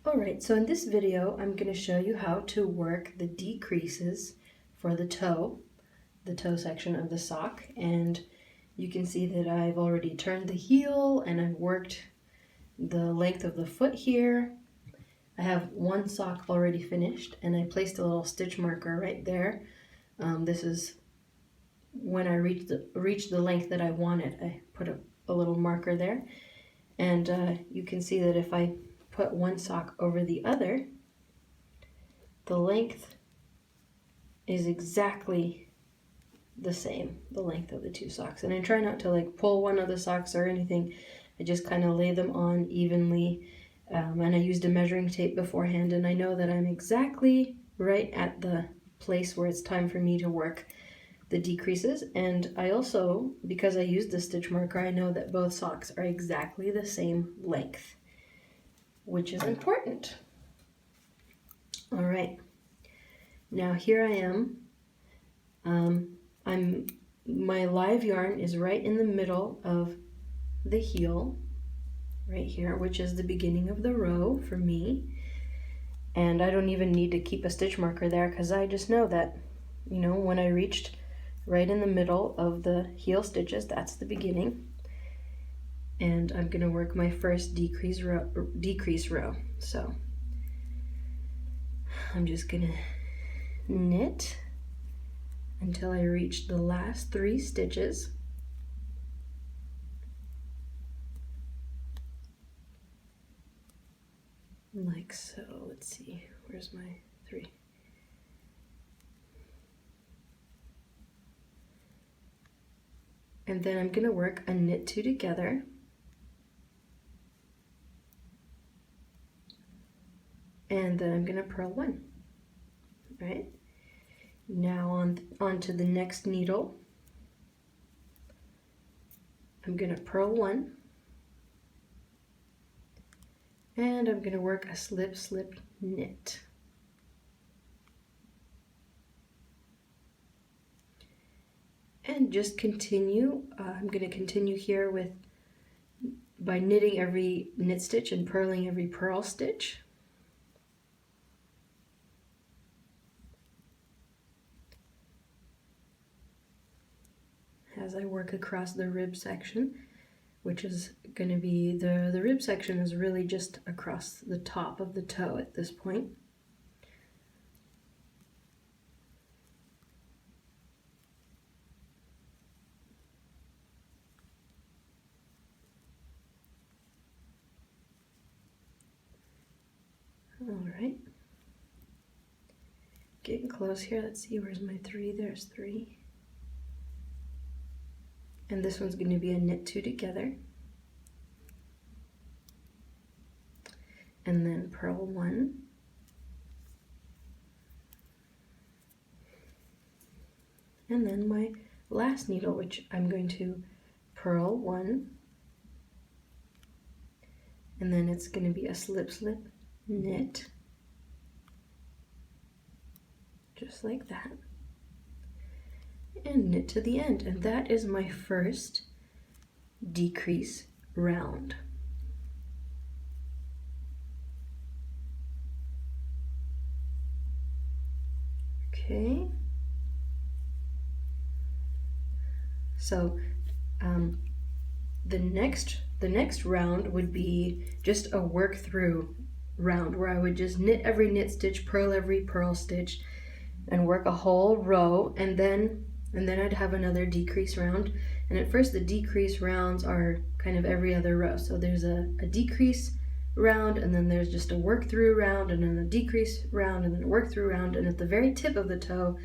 Alright, so in this video I'm going to show you how to work the decreases for the toe section of the sock, and you can see that I've already turned the heel and I've worked the length of the foot here. I have one sock already finished and I placed a little stitch marker right there. This is when I reached the length that I wanted. I put a little marker there, and you can see that if I put one sock over the other, the length is exactly the same, the length of the two socks. And I try not to like pull one of the socks or anything. I just kind of lay them on evenly, and I used a measuring tape beforehand, and I know that I'm exactly right at the place where it's time for me to work the decreases. And I also, because I used the stitch marker, I know that both socks are exactly the same length, which is important. All right, now here I am. My live yarn is right in the middle of the heel, right here, which is the beginning of the row for me. And I don't even need to keep a stitch marker there because I just know that, you know, when I reached right in the middle of the heel stitches, that's the beginning. And I'm gonna work my first decrease row. So I'm just gonna knit until I reach the last 3 stitches. Like so. Let's see, where's my 3? And then I'm gonna work a knit 2 together. And then I'm gonna purl 1, right? Now onto the next needle. I'm gonna purl 1, and I'm gonna work a slip, slip, knit. And just continue. I'm gonna continue here by knitting every knit stitch and purling every purl stitch. As I work across the rib section, which is going to be, the rib section is really just across the top of the toe at this point. All right. Getting close here. Let's see, where's my 3? There's 3. And this one's going to be a knit 2 together. And then purl 1. And then my last needle, which I'm going to purl 1. And then it's going to be a slip, slip, knit. Just like that. And knit to the end, and that is my first decrease round. Okay, so the next round would be just a work through round where I would just knit every knit stitch, purl every purl stitch, and work a whole row, and then I'd have another decrease round. And at first the decrease rounds are kind of every other row. So there's a decrease round, and then there's just a work through round, and then a decrease round, and then a work through round, and at the very tip of the toe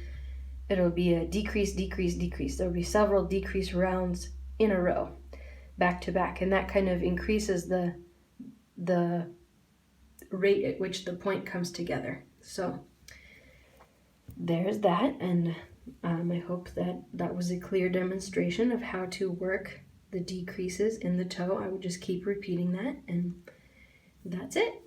it'll be a decrease, decrease, decrease. There'll be several decrease rounds in a row, back to back, and that kind of increases the rate at which the point comes together. So there's that, and I hope that was a clear demonstration of how to work the decreases in the toe. I would just keep repeating that, and that's it.